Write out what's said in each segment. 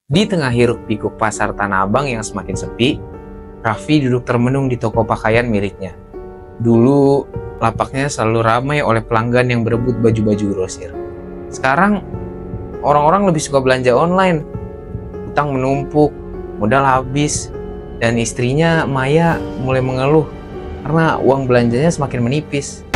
Di tengah hiruk-pikuk pasar Tanah Abang yang semakin sepi, Raffi duduk termenung di toko pakaian miliknya. Dulu, lapaknya selalu ramai oleh pelanggan yang berebut baju-baju grosir. Sekarang, orang-orang lebih suka belanja online. Utang menumpuk, modal habis, dan istrinya, Maya, mulai mengeluh karena uang belanjanya semakin menipis.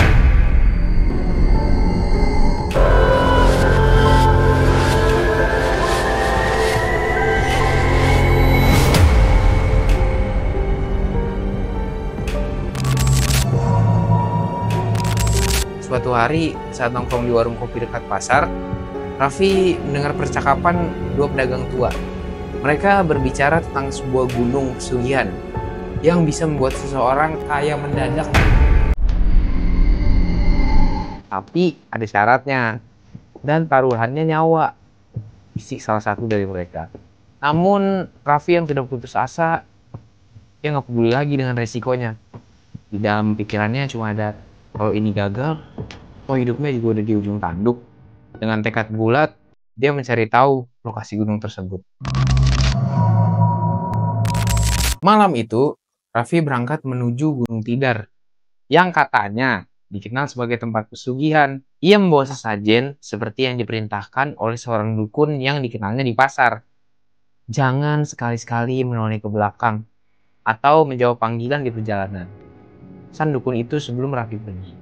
Suatu hari, saat nongkrong di warung kopi dekat pasar, Raffi mendengar percakapan dua pedagang tua. Mereka berbicara tentang sebuah gunung pesugihan yang bisa membuat seseorang kaya mendadak. Tapi ada syaratnya, dan taruhannya nyawa, bisik salah satu dari mereka. Namun, Raffi yang tidak putus asa, dia nggak peduli lagi dengan resikonya. Di dalam pikirannya cuma ada, kalau ini gagal, hidupnya juga udah di ujung tanduk. Dengan tekad bulat, dia mencari tahu lokasi gunung tersebut. Malam itu, Raffi berangkat menuju Gunung Tidar, yang katanya dikenal sebagai tempat pesugihan. Ia membawa sesajen seperti yang diperintahkan oleh seorang dukun yang dikenalnya di pasar. Jangan sekali-sekali menoleh ke belakang atau menjawab panggilan di perjalanan, pesan dukun itu sebelum Raffi pergi.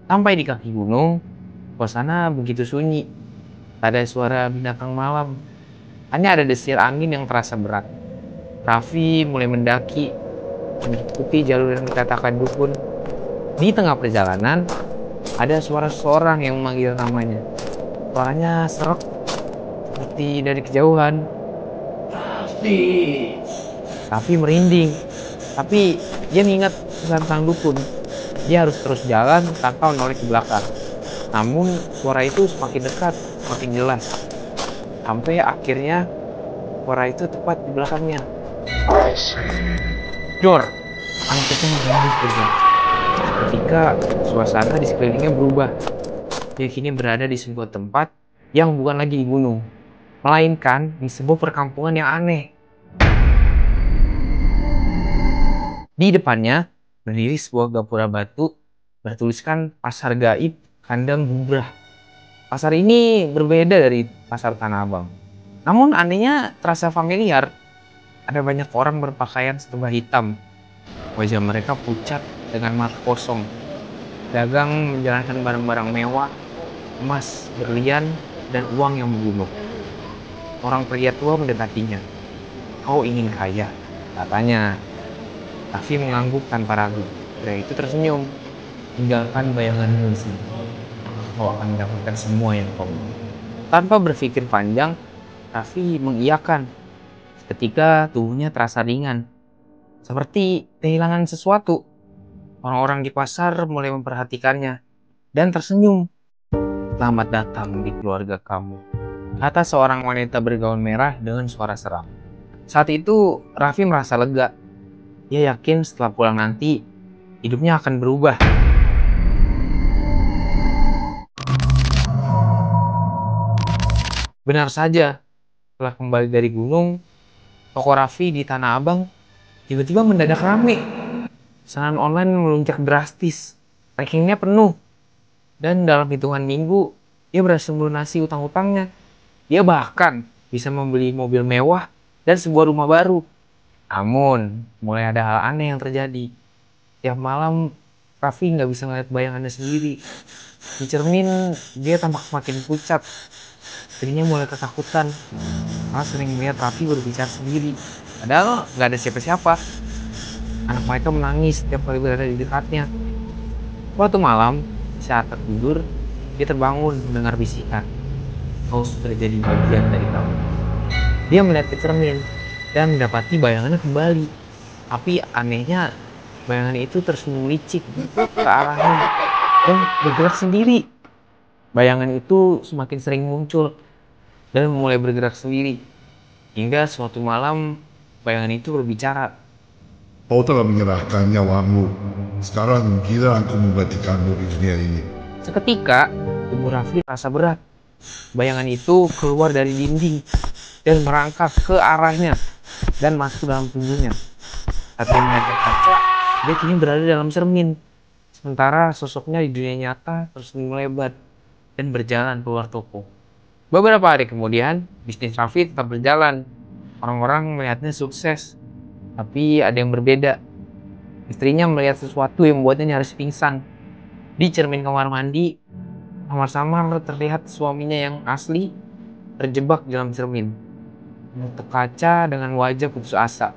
Sampai di kaki gunung, suasana begitu sunyi. Tak ada suara binatang malam. Hanya ada desir angin yang terasa berat. Raffi mulai mendaki, mengikuti jalur yang dikatakan dukun. Di tengah perjalanan, ada suara seseorang yang memanggil namanya. Suaranya serak, seperti dari kejauhan. Raffi! Raffi merinding, tapi dia mengingat tentang dukun. Dia harus terus jalan tanpa menoleh ke belakang. Namun suara itu semakin dekat, semakin jelas. Sampai akhirnya suara itu tepat di belakangnya. Jor! Anak itu mengganggu kerja. Ketika suasana di sekelilingnya berubah, dia kini berada di sebuah tempat yang bukan lagi di gunung, melainkan di sebuah perkampungan yang aneh. Di depannya berdiri sebuah gapura batu bertuliskan Pasar Gaib Kandang Bubrah. Pasar ini berbeda dari pasar Tanah Abang. Namun anehnya terasa familiar. Ada banyak orang berpakaian serba hitam. Wajah mereka pucat dengan mata kosong. Dagang menjalankan barang-barang mewah, emas, berlian, dan uang yang menggunung. Orang pria tua mendekatinya. "Kau ingin kaya?" katanya. Raffi mengangguk tanpa ragu. Pria itu tersenyum. "Tinggalkan bayanganmu di sini. Kau akan mendapatkan semua yang kau mau." Tanpa berpikir panjang, Raffi mengiyakan. Ketika tubuhnya terasa ringan, seperti kehilangan sesuatu. Orang-orang di pasar mulai memperhatikannya dan tersenyum. "Selamat datang di keluarga kamu," kata seorang wanita bergaun merah dengan suara seram. Saat itu, Raffi merasa lega. Dia yakin setelah pulang nanti, hidupnya akan berubah. Benar saja, setelah kembali dari gunung, toko Raffi di Tanah Abang tiba-tiba mendadak rame. Pesanan online melonjak drastis, rankingnya penuh. Dan dalam hitungan minggu, dia berhasil melunasi utang-utangnya. Dia bahkan bisa membeli mobil mewah dan sebuah rumah baru. Namun, mulai ada hal aneh yang terjadi. Tiap malam, Raffi nggak bisa melihat bayangannya sendiri. Di cermin, dia tampak semakin pucat. Istrinya mulai ketakutan, karena sering melihat Raffi berbicara sendiri. Padahal nggak ada siapa-siapa. Anak mereka menangis setiap kali berada di dekatnya. Suatu malam, saat tertidur, dia terbangun mendengar bisikan. "Kau sudah jadi bagian dari kamu." Dia melihat ke cermin dan mendapati bayangannya kembali. Tapi anehnya, bayangan itu terus melicik ke arahnya dan bergerak sendiri. Bayangan itu semakin sering muncul dan mulai bergerak sendiri. Hingga suatu malam, bayangan itu berbicara. "Kau telah menyerahkan nyawamu. Sekarang gila aku menggantikanmu di dunia ini." Seketika, tubuh Raffi terasa berat. Bayangan itu keluar dari dinding dan merangkak ke arahnya dan masuk dalam tubuhnya. Saat dia melihat kaca, dia kini berada dalam cermin. Sementara sosoknya di dunia nyata terus melebar dan berjalan keluar toko. Beberapa hari kemudian, bisnis Raffi tetap berjalan. Orang-orang melihatnya sukses, tapi ada yang berbeda. Istrinya melihat sesuatu yang membuatnya nyaris pingsan. Di cermin kamar mandi, samar-samar terlihat suaminya yang asli terjebak di dalam cermin, menutup kaca dengan wajah putus asa.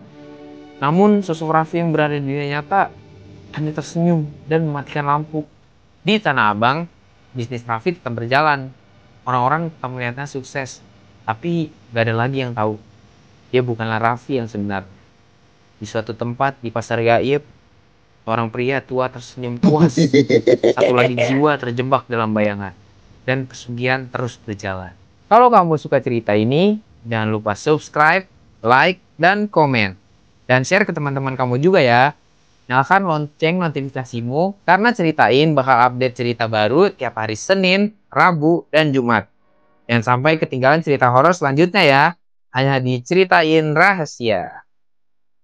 Namun sosok Raffi yang berada di dunia nyata hanya tersenyum dan mematikan lampu. Di Tanah Abang, bisnis Raffi tetap berjalan. Orang-orang tetap melihatnya sukses, tapi gak ada lagi yang tahu dia bukanlah Raffi yang sebenarnya. Di suatu tempat di pasar gaib, seorang pria tua tersenyum puas. Satu lagi jiwa terjebak dalam bayangan, dan pesugihan terus berjalan. Kalau kamu suka cerita ini, jangan lupa subscribe, like, dan komen. Dan share ke teman-teman kamu juga ya. Nyalakan lonceng notifikasimu, karena Ceritain bakal update cerita baru tiap hari Senin, Rabu, dan Jumat. Jangan sampai ketinggalan cerita horor selanjutnya ya. Hanya di Ceritain Rahasia.